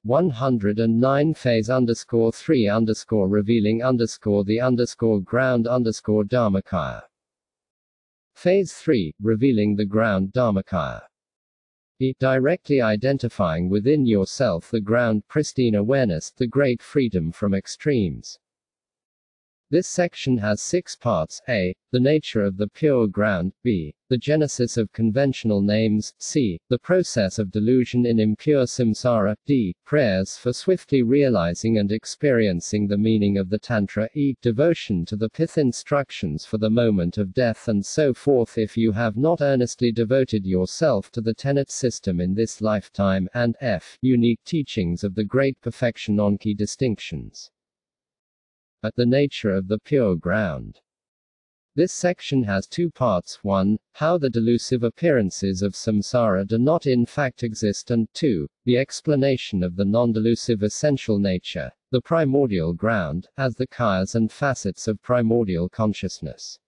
109 phase _ 3 _ revealing _ the _ ground _ Dharmakāya. Phase 3, revealing the ground Dharmakāya. Directly identifying within yourself the ground pristine awareness, the great freedom from extremes. This section has 6 parts: A. The nature of the pure ground; B. The genesis of conventional names; C. The process of delusion in impure samsara; D. Prayers for swiftly realizing and experiencing the meaning of the Tantra; E. Devotion to the pith instructions for the moment of death, and so forth if you have not earnestly devoted yourself to the tenet system in this lifetime; and F. Unique teachings of the great perfection on key distinctions. At the nature of the pure ground. This section has 2 parts: 1. How the delusive appearances of samsara do not in fact exist, and 2. The explanation of the non-delusive essential nature, the primordial ground, as the kayas and facets of primordial consciousness.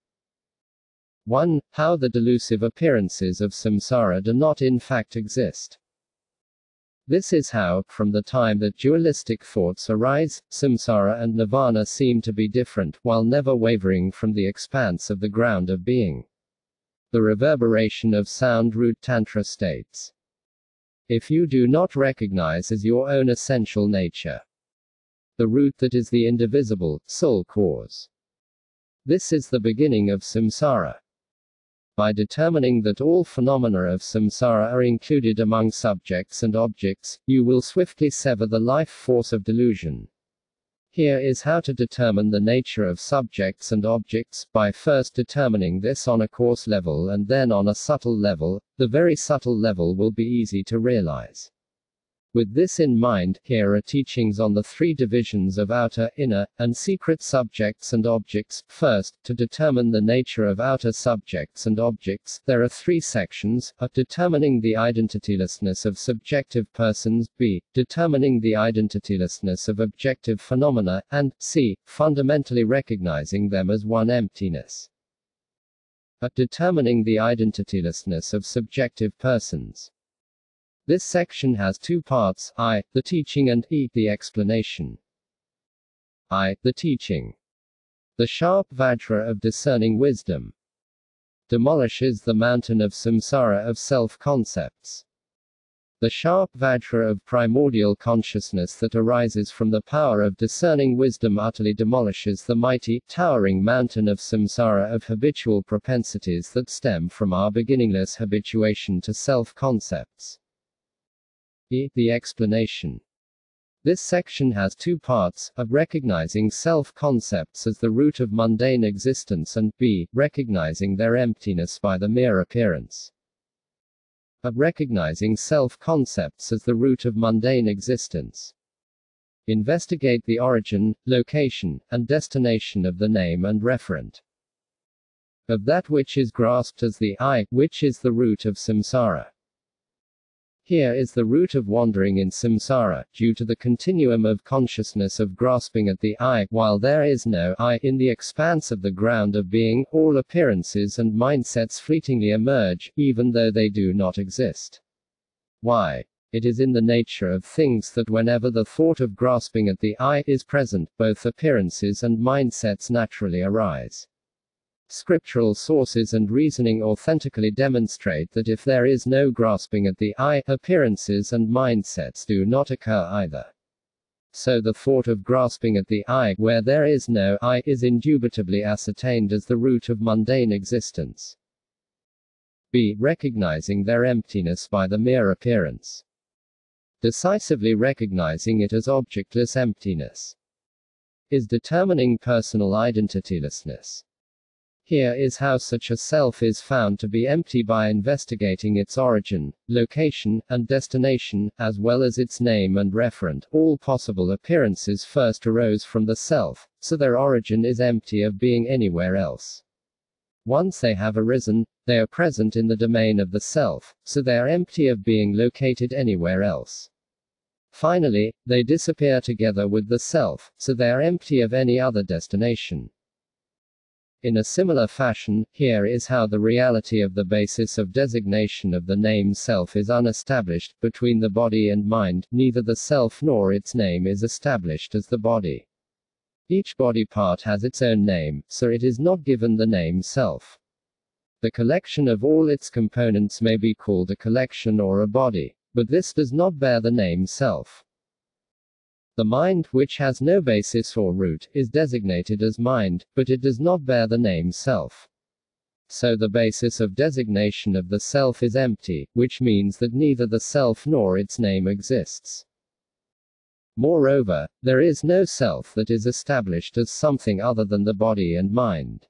1. How the delusive appearances of samsara do not in fact exist. This is how, from the time that dualistic thoughts arise, samsara and nirvana seem to be different, while never wavering from the expanse of the ground of being. The reverberation of sound root Tantra states: if you do not recognize as your own essential nature the root that is the indivisible, sole cause, this is the beginning of samsara. By determining that all phenomena of samsara are included among subjects and objects, you will swiftly sever the life force of delusion. Here is how to determine the nature of subjects and objects, by first determining this on a coarse level and then on a subtle level. The very subtle level will be easy to realize. With this in mind, here are teachings on the 3 divisions of outer, inner, and secret subjects and objects. First, to determine the nature of outer subjects and objects, there are 3 sections: A. Determining the identitylessness of subjective persons; B. Determining the identitylessness of objective phenomena; and C. Fundamentally recognizing them as one emptiness. A. Determining the identitylessness of subjective persons. This section has 2 parts: I. The teaching, and E. The explanation. I. The teaching. The sharp VAJRA of discerning wisdom demolishes the mountain of samsara of self-concepts. The sharp VAJRA of primordial consciousness that arises from the power of discerning wisdom utterly demolishes the mighty, towering mountain of samsara of habitual propensities that stem from our beginningless habituation to self-concepts. E. The explanation. This section has 2 parts: A. Recognizing self-concepts as the root of mundane existence, and B. Recognizing their emptiness by the mere appearance. A. Recognizing self-concepts as the root of mundane existence. Investigate the origin, location, and destination of the name and referent of that which is grasped as the I, which is the root of samsara. Here is the root of wandering in samsara, due to the continuum of consciousness of grasping at the I. While there is no I in the expanse of the ground of being, all appearances and mindsets fleetingly emerge, even though they do not exist. Why? It is in the nature of things that whenever the thought of grasping at the I is present, both appearances and mindsets naturally arise. Scriptural sources and reasoning authentically demonstrate that if there is no grasping at the I, appearances and mindsets do not occur either. So the thought of grasping at the I, where there is no I, is indubitably ascertained as the root of mundane existence. B. Recognizing their emptiness by the mere appearance. Decisively recognizing it as objectless emptiness is determining personal identitylessness. Here is how such a self is found to be empty by investigating its origin, location, and destination, as well as its name and referent. All possible appearances first arose from the self, so their origin is empty of being anywhere else. Once they have arisen, they are present in the domain of the self, so they are empty of being located anywhere else. Finally, they disappear together with the self, so they are empty of any other destination. In a similar fashion, here is how the reality of the basis of designation of the name self is unestablished. Between the body and mind, neither the self nor its name is established as the body. Each body part has its own name, so it is not given the name self. The collection of all its components may be called a collection or a body, but this does not bear the name self. The mind, which has no basis or root, is designated as mind, but it does not bear the name self. So the basis of designation of the self is empty, which means that neither the self nor its name exists. Moreover, there is no self that is established as something other than the body and mind.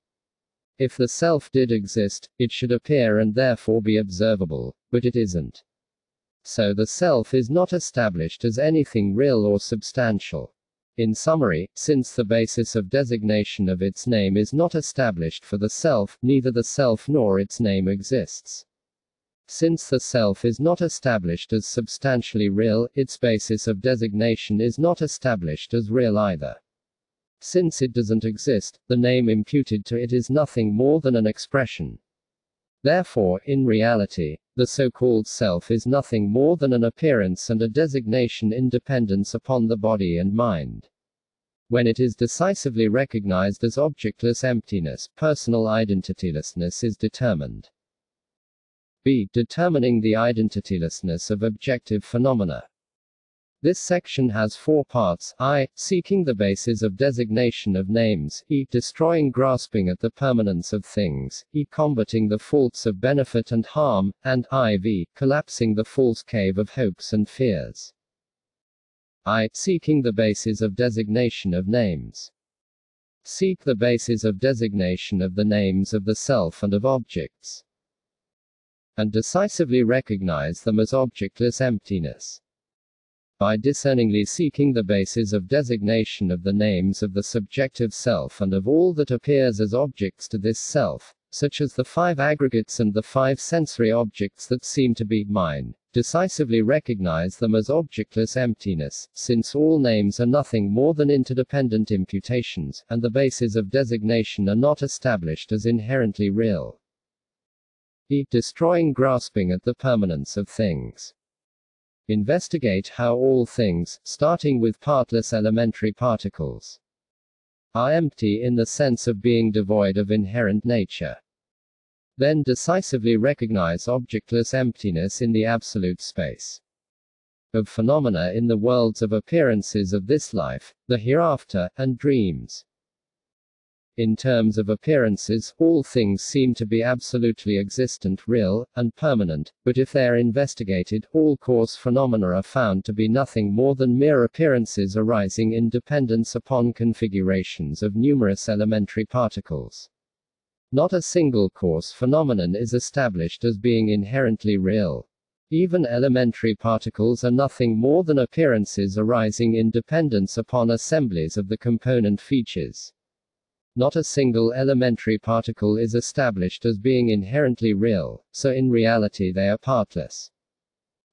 If the self did exist, it should appear and therefore be observable, but it isn't. So the self is not established as anything real or substantial. In summary, since the basis of designation of its name is not established for the self, neither the self nor its name exists. Since the self is not established as substantially real, its basis of designation is not established as real either. Since it doesn't exist, the name imputed to it is nothing more than an expression. Therefore, in reality, the so-called self is nothing more than an appearance and a designation independence upon the body and mind. When it is decisively recognized as objectless emptiness, personal identitylessness is determined. B. Determining the identitylessness of objective phenomena. This section has 4 parts: I. Seeking the basis of designation of names, E. Destroying grasping at the permanence of things, E. Combating the faults of benefit and harm, and IV. Collapsing the false cave of hopes and fears. I. Seeking the basis of designation of names. Seek the basis of designation of the names of the self and of objects, and decisively recognize them as objectless emptiness. By discerningly seeking the basis of designation of the names of the subjective self and of all that appears as objects to this self, such as the 5 aggregates and the 5 sensory objects that seem to be mine, decisively recognize them as objectless emptiness, since all names are nothing more than interdependent imputations, and the bases of designation are not established as inherently real. E. Destroying grasping at the permanence of things. Investigate how all things, starting with partless elementary particles, are empty in the sense of being devoid of inherent nature. Then decisively recognize objectless emptiness in the absolute space of phenomena in the worlds of appearances of this life, the hereafter, and dreams. In terms of appearances, all things seem to be absolutely existent, real, and permanent, but if they are investigated, all cause phenomena are found to be nothing more than mere appearances arising in dependence upon configurations of numerous elementary particles. Not a single cause phenomenon is established as being inherently real. Even elementary particles are nothing more than appearances arising in dependence upon assemblies of the component features. Not a single elementary particle is established as being inherently real, so in reality they are partless.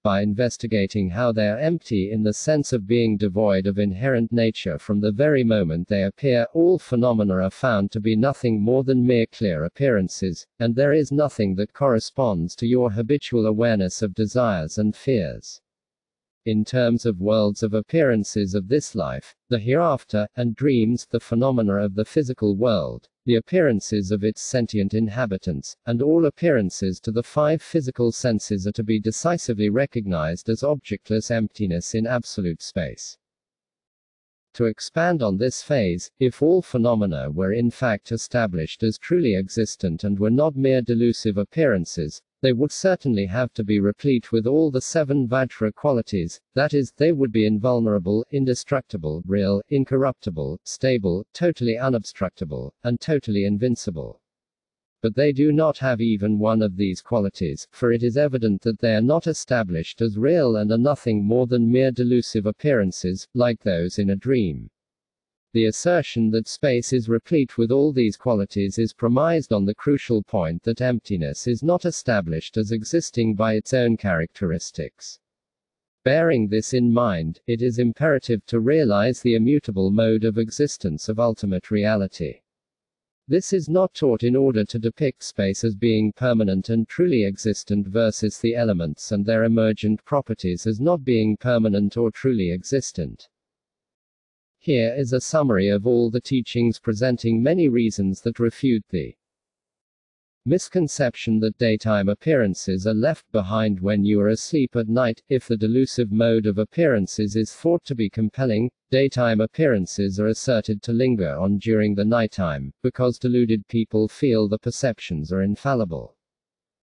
By investigating how they are empty in the sense of being devoid of inherent nature from the very moment they appear, all phenomena are found to be nothing more than mere clear appearances, and there is nothing that corresponds to your habitual awareness of desires and fears. In terms of worlds of appearances of this life, the hereafter, and dreams, the phenomena of the physical world, the appearances of its sentient inhabitants, and all appearances to the 5 physical senses are to be decisively recognized as objectless emptiness in absolute space. To expand on this phase, if all phenomena were in fact established as truly existent and were not mere delusive appearances, they would certainly have to be replete with all the 7 VAJRA qualities, that is, they would be invulnerable, indestructible, real, incorruptible, stable, totally unobstructible, and totally invincible. But they do not have even one of these qualities, for it is evident that they are not established as real and are nothing more than mere delusive appearances, like those in a dream. The assertion that space is replete with all these qualities is premised on the crucial point that emptiness is not established as existing by its own characteristics. Bearing this in mind, it is imperative to realize the immutable mode of existence of ultimate reality. This is not taught in order to depict space as being permanent and truly existent versus the elements and their emergent properties as not being permanent or truly existent. Here is a summary of all the teachings presenting many reasons that refute the misconception that daytime appearances are left behind when you are asleep at night. If the delusive mode of appearances is thought to be compelling, daytime appearances are asserted to linger on during the nighttime, because deluded people feel the perceptions are infallible.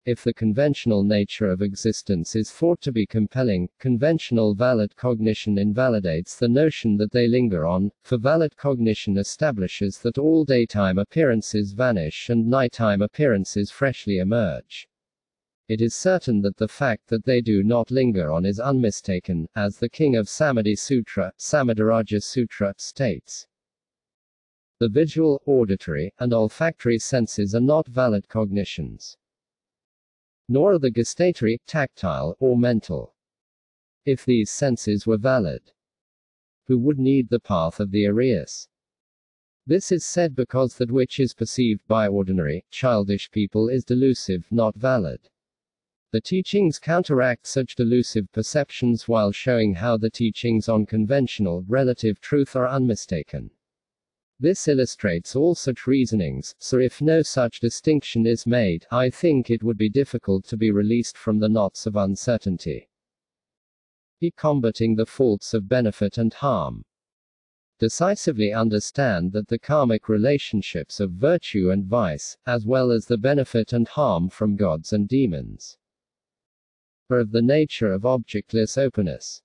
If the conventional nature of existence is thought to be compelling, conventional valid cognition invalidates the notion that they linger on, for valid cognition establishes that all daytime appearances vanish and nighttime appearances freshly emerge. It is certain that the fact that they do not linger on is unmistaken, as the king of Samadhi Sutra, Samadhiraja Sutra, states. The visual, auditory, and olfactory senses are not valid cognitions. Nor are the gustatory, tactile, or mental. If these senses were valid, who would need the path of the Arias? This is said because that which is perceived by ordinary, childish people is delusive, not valid. The teachings counteract such delusive perceptions while showing how the teachings on conventional, relative truth are unmistaken. This illustrates all such reasonings, so if no such distinction is made, I think it would be difficult to be released from the knots of uncertainty. Combating the faults of benefit and harm. Decisively understand that the karmic relationships of virtue and vice, as well as the benefit and harm from gods and demons, are of the nature of objectless openness.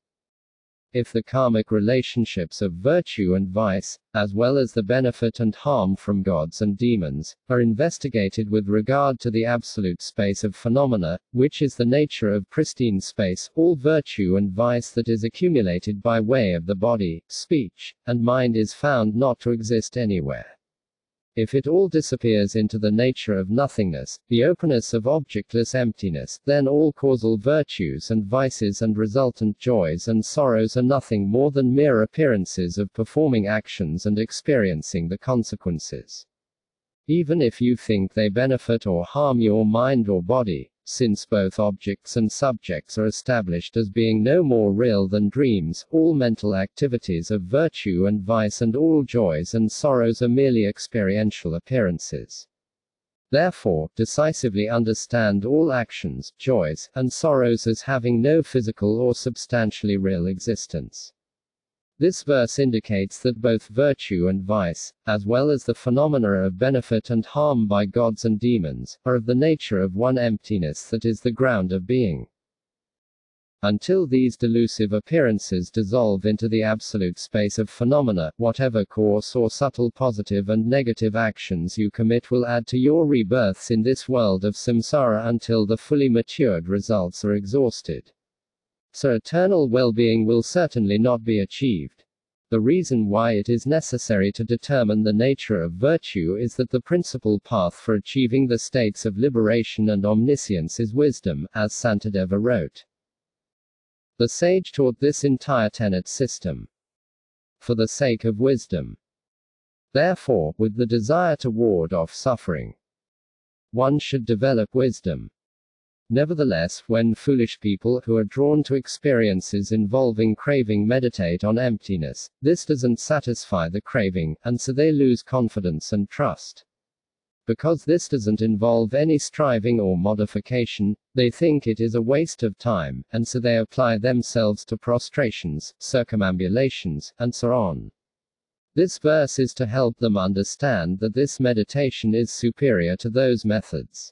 If the karmic relationships of virtue and vice, as well as the benefit and harm from gods and demons, are investigated with regard to the absolute space of phenomena, which is the nature of pristine space, all virtue and vice that is accumulated by way of the body, speech, and mind is found not to exist anywhere. If it all disappears into the nature of nothingness, the openness of objectless emptiness, then all causal virtues and vices and resultant joys and sorrows are nothing more than mere appearances of performing actions and experiencing the consequences. Even if you think they benefit or harm your mind or body, since both objects and subjects are established as being no more real than dreams, all mental activities of virtue and vice and all joys and sorrows are merely experiential appearances. Therefore, decisively understand all actions, joys, and sorrows as having no physical or substantially real existence. This verse indicates that both virtue and vice, as well as the phenomena of benefit and harm by gods and demons, are of the nature of one emptiness that is the ground of being. Until these delusive appearances dissolve into the absolute space of phenomena, whatever coarse or subtle positive and negative actions you commit will add to your rebirths in this world of samsara until the fully matured results are exhausted. So eternal well-being will certainly not be achieved. The reason why it is necessary to determine the nature of virtue is that the principal path for achieving the states of liberation and omniscience is wisdom, as Santideva wrote. The sage taught this entire tenet system for the sake of wisdom. Therefore, with the desire to ward off suffering, one should develop wisdom. Nevertheless, when foolish people who are drawn to experiences involving craving meditate on emptiness, this doesn't satisfy the craving, and so they lose confidence and trust. Because this doesn't involve any striving or modification, they think it is a waste of time, and so they apply themselves to prostrations, circumambulations, and so on. This verse is to help them understand that this meditation is superior to those methods.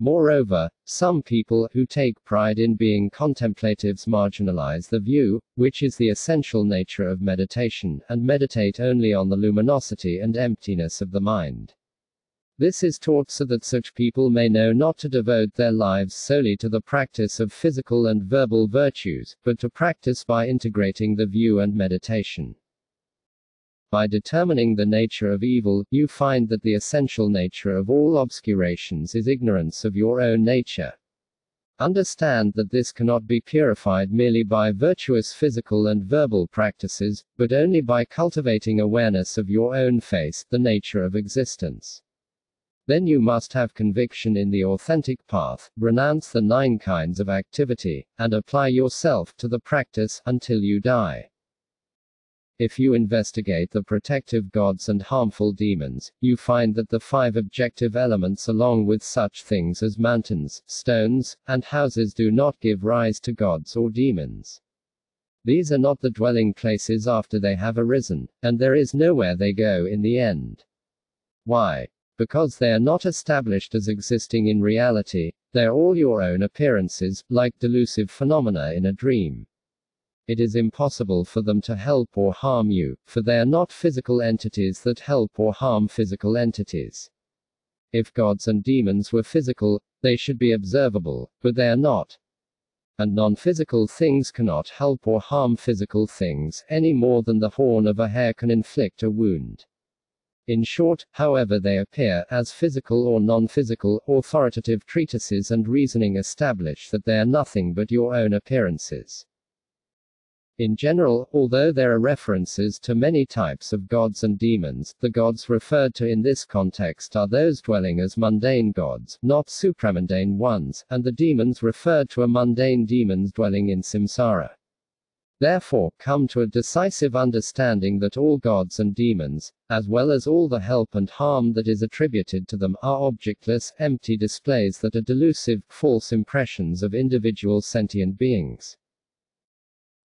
Moreover, some people who take pride in being contemplatives marginalize the view, which is the essential nature of meditation, and meditate only on the luminosity and emptiness of the mind. This is taught so that such people may know not to devote their lives solely to the practice of physical and verbal virtues, but to practice by integrating the view and meditation. By determining the nature of evil, you find that the essential nature of all obscurations is ignorance of your own nature. Understand that this cannot be purified merely by virtuous physical and verbal practices, but only by cultivating awareness of your own face, the nature of existence. Then you must have conviction in the authentic path, renounce the 9 kinds of activity, and apply yourself to the practice until you die. If you investigate the protective gods and harmful demons, you find that the 5 objective elements along with such things as mountains, stones, and houses do not give rise to gods or demons. These are not the dwelling places after they have arisen, and there is nowhere they go in the end. Why? Because they are not established as existing in reality, they are all your own appearances, like delusive phenomena in a dream. It is impossible for them to help or harm you, for they are not physical entities that help or harm physical entities. If gods and demons were physical, they should be observable, but they are not. And non-physical things cannot help or harm physical things, any more than the horn of a hair can inflict a wound. In short, however they appear, as physical or non-physical, authoritative treatises and reasoning establish that they are nothing but your own appearances. In general, although there are references to many types of gods and demons, the gods referred to in this context are those dwelling as mundane gods, not supramundane ones, and the demons referred to are mundane demons dwelling in samsara. Therefore, come to a decisive understanding that all gods and demons, as well as all the help and harm that is attributed to them, are objectless, empty displays that are delusive, false impressions of individual sentient beings.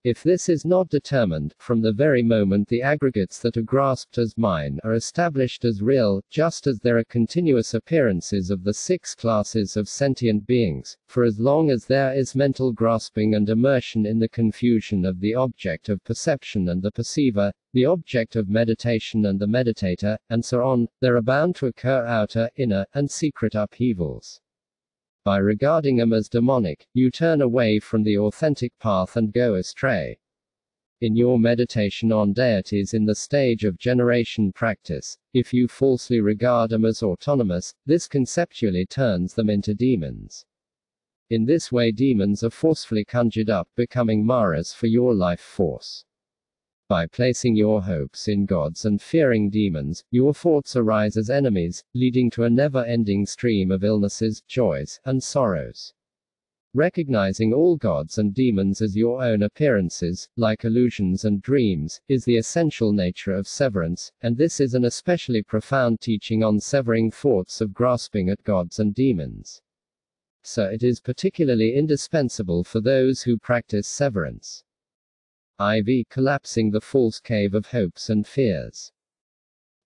If this is not determined, from the very moment the aggregates that are grasped as mine are established as real, just as there are continuous appearances of the 6 classes of sentient beings, for as long as there is mental grasping and immersion in the confusion of the object of perception and the perceiver, the object of meditation and the meditator, and so on, there are bound to occur outer, inner, and secret upheavals. By regarding them as demonic, you turn away from the authentic path and go astray. In your meditation on deities in the stage of generation practice, if you falsely regard them as autonomous, this conceptually turns them into demons. In this way demons are forcefully conjured up, becoming maras for your life force. By placing your hopes in gods and fearing demons, your thoughts arise as enemies, leading to a never-ending stream of illnesses, joys, and sorrows. Recognizing all gods and demons as your own appearances, like illusions and dreams, is the essential nature of severance, and this is an especially profound teaching on severing thoughts of grasping at gods and demons. So it is particularly indispensable for those who practice severance. IV. Collapsing the false cave of hopes and fears.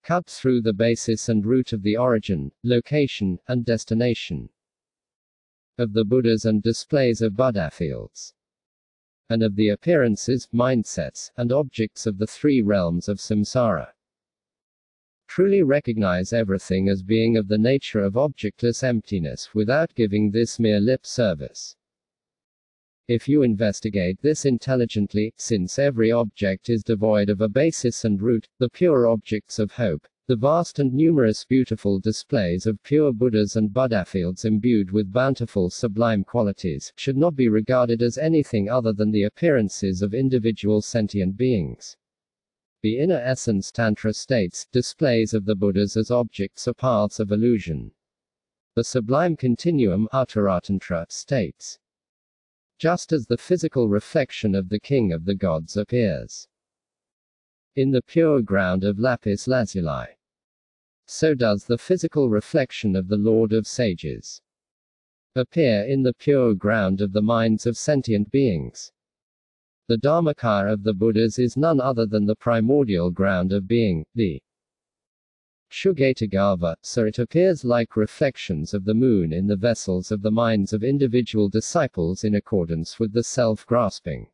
Cut through the basis and root of the origin, location, and destination of the Buddhas and displays of Buddha fields, and of the appearances, mindsets, and objects of the 3 realms of samsara. Truly recognize everything as being of the nature of objectless emptiness without giving this mere lip service. If you investigate this intelligently, since every object is devoid of a basis and root, the pure objects of hope, the vast and numerous beautiful displays of pure Buddhas and Buddha fields imbued with bountiful sublime qualities, should not be regarded as anything other than the appearances of individual sentient beings. The inner essence Tantra states, displays of the Buddhas as objects are paths of illusion. The sublime continuum Uttaratantra states, just as the physical reflection of the king of the gods appears in the pure ground of lapis lazuli, so does the physical reflection of the Lord of Sages appear in the pure ground of the minds of sentient beings. The Dharmakāya of the Buddhas is none other than the primordial ground of being, the Shugatagarbha, so it appears like reflections of the moon in the vessels of the minds of individual disciples in accordance with the self-grasping.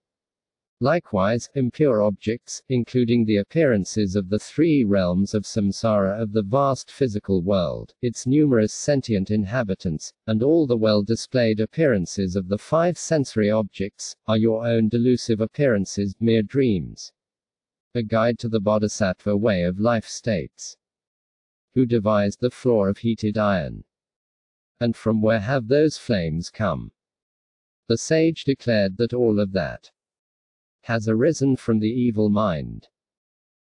Likewise, impure objects, including the appearances of the 3 realms of samsara of the vast physical world, its numerous sentient inhabitants, and all the well-displayed appearances of the 5 sensory objects, are your own delusive appearances, mere dreams. A Guide to the Bodhisattva Way of Life states, who devised the floor of heated iron? And from where have those flames come? The sage declared that all of that has arisen from the evil mind.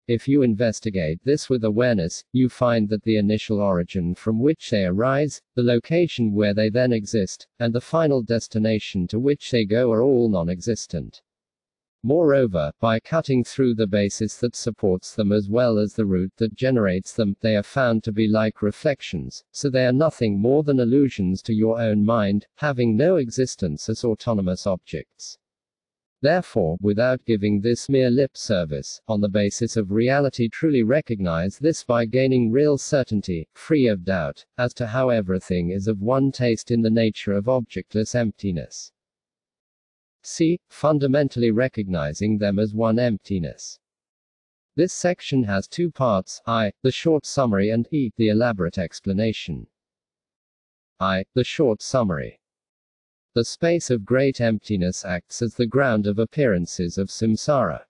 If you investigate this with awareness, you find that the initial origin from which they arise, the location where they then exist, and the final destination to which they go are all non-existent. Moreover, by cutting through the basis that supports them as well as the root that generates them, they are found to be like reflections, so they are nothing more than illusions to your own mind, having no existence as autonomous objects. Therefore, without giving this mere lip service, on the basis of reality truly recognize this by gaining real certainty, free of doubt, as to how everything is of one taste in the nature of objectless emptiness. C. Fundamentally recognizing them as one emptiness. This section has two parts, I, the short summary, and E, the elaborate explanation. I, the short summary. The space of great emptiness acts as the ground of appearances of samsara.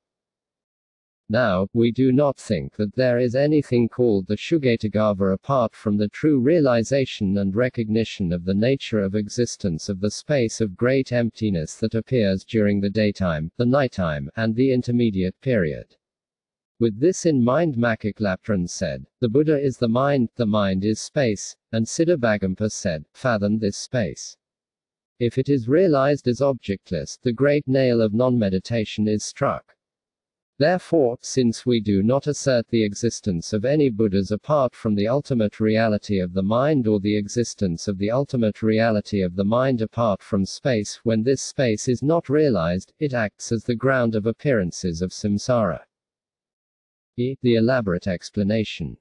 Now, we do not think that there is anything called the Shugatagava apart from the true realization and recognition of the nature of existence of the space of great emptiness that appears during the daytime, the nighttime, and the intermediate period. With this in mind, Makak said, the Buddha is the mind is space, and Siddha Bhagampa said, fathom this space. If it is realized as objectless, the great nail of non-meditation is struck. Therefore, since we do not assert the existence of any Buddhas apart from the ultimate reality of the mind, or the existence of the ultimate reality of the mind apart from space, when this space is not realized, it acts as the ground of appearances of samsara. E. The elaborate explanation.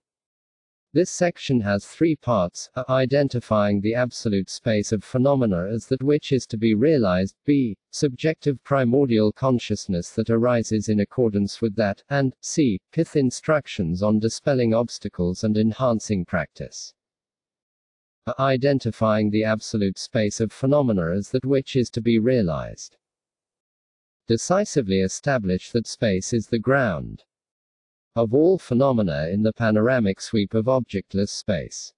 This section has three parts: A. Identifying the absolute space of phenomena as that which is to be realized, B. Subjective primordial consciousness that arises in accordance with that, and C. Pith instructions on dispelling obstacles and enhancing practice. A. Identifying the absolute space of phenomena as that which is to be realized. Decisively establish that space is the ground of all phenomena in the panoramic sweep of objectless space.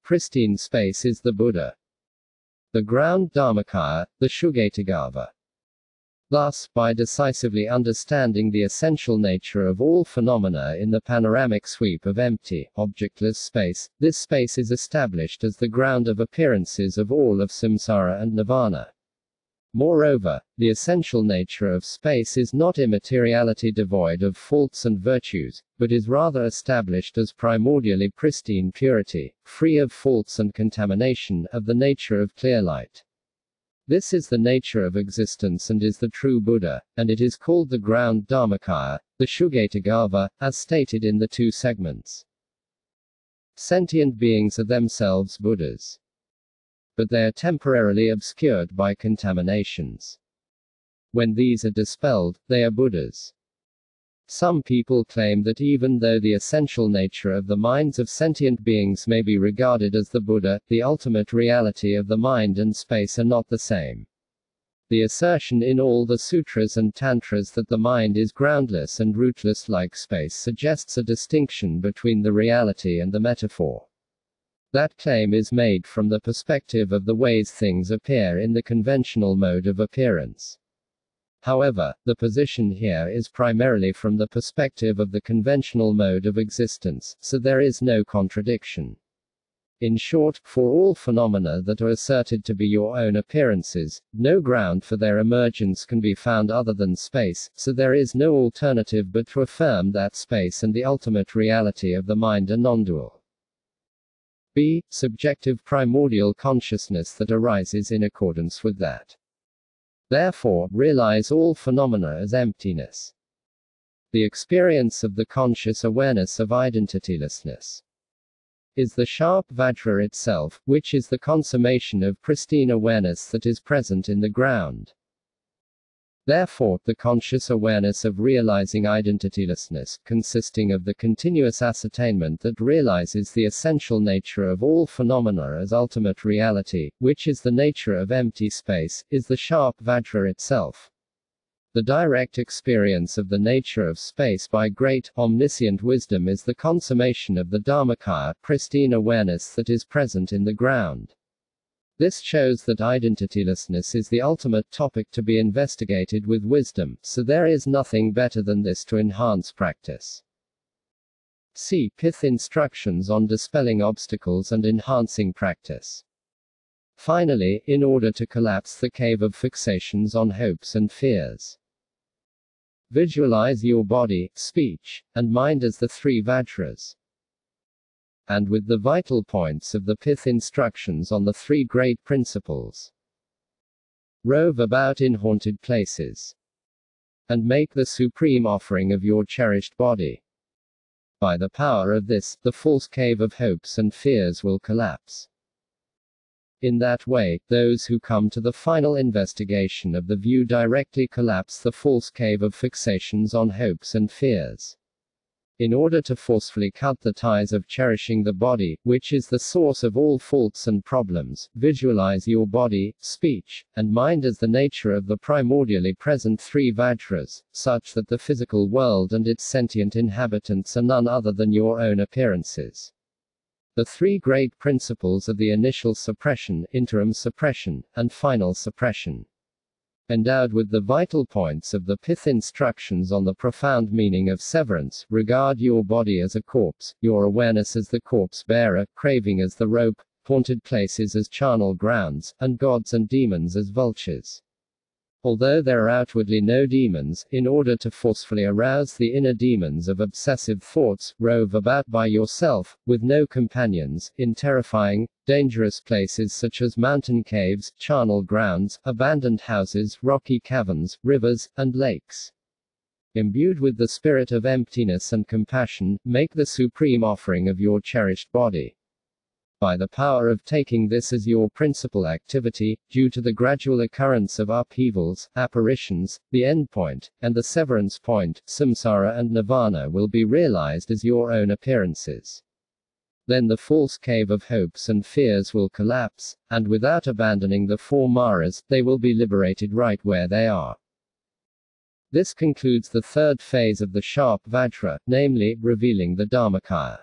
Pristine space is the Buddha. The ground Dharmakāya, the Shugatagava. Thus, by decisively understanding the essential nature of all phenomena in the panoramic sweep of empty, objectless space, this space is established as the ground of appearances of all of samsara and nirvana. Moreover, the essential nature of space is not immateriality devoid of faults and virtues, but is rather established as primordially pristine purity, free of faults and contamination, of the nature of clear light. This is the nature of existence and is the true Buddha, and it is called the ground Dharmakāya, the Shugatagava, as stated in the two segments. Sentient beings are themselves Buddhas, but they are temporarily obscured by contaminations. When these are dispelled, they are Buddhas. Some people claim that even though the essential nature of the minds of sentient beings may be regarded as the Buddha, the ultimate reality of the mind and space are not the same. The assertion in all the sutras and tantras that the mind is groundless and rootless like space suggests a distinction between the reality and the metaphor. That claim is made from the perspective of the ways things appear in the conventional mode of appearance. However, the position here is primarily from the perspective of the conventional mode of existence, so there is no contradiction. In short, for all phenomena that are asserted to be your own appearances, no ground for their emergence can be found other than space, so there is no alternative but to affirm that space and the ultimate reality of the mind are non-dual. B. Subjective primordial consciousness that arises in accordance with that. Therefore, realize all phenomena as emptiness. The experience of the conscious awareness of identitylessness is the sharp Vajra itself, which is the consummation of pristine awareness that is present in the ground. Therefore, the conscious awareness of realizing identitylessness, consisting of the continuous ascertainment that realizes the essential nature of all phenomena as ultimate reality, which is the nature of empty space, is the sharp Vajra itself. The direct experience of the nature of space by great, omniscient wisdom is the consummation of the Dharmakāya, pristine awareness that is present in the ground. This shows that identitylessness is the ultimate topic to be investigated with wisdom, so there is nothing better than this to enhance practice. C. Pith instructions on dispelling obstacles and enhancing practice. Finally, in order to collapse the cave of fixations on hopes and fears, visualize your body, speech, and mind as the three Vajras. And with the vital points of the Pith instructions on the three great principles, rove about in haunted places, and make the supreme offering of your cherished body. By the power of this, the false cave of hopes and fears will collapse. In that way, those who come to the final investigation of the view directly collapse the false cave of fixations on hopes and fears. In order to forcefully cut the ties of cherishing the body, which is the source of all faults and problems, visualize your body, speech, and mind as the nature of the primordially present three Vajras, such that the physical world and its sentient inhabitants are none other than your own appearances. The three great principles of the initial suppression, interim suppression, and final suppression. Endowed with the vital points of the Pith instructions on the profound meaning of severance, regard your body as a corpse, your awareness as the corpse bearer, craving as the rope, haunted places as charnel grounds, and gods and demons as vultures. Although there are outwardly no demons, in order to forcefully arouse the inner demons of obsessive thoughts, rove about by yourself, with no companions, in terrifying, dangerous places such as mountain caves, charnel grounds, abandoned houses, rocky caverns, rivers, and lakes. Imbued with the spirit of emptiness and compassion, make the supreme offering of your cherished body. By the power of taking this as your principal activity, due to the gradual occurrence of upheavals, apparitions, the end point, and the severance point, samsara and nirvana will be realized as your own appearances. Then the false cave of hopes and fears will collapse, and without abandoning the four maras, they will be liberated right where they are. This concludes the third phase of the sharp Vajra, namely, revealing the Dharmakāya.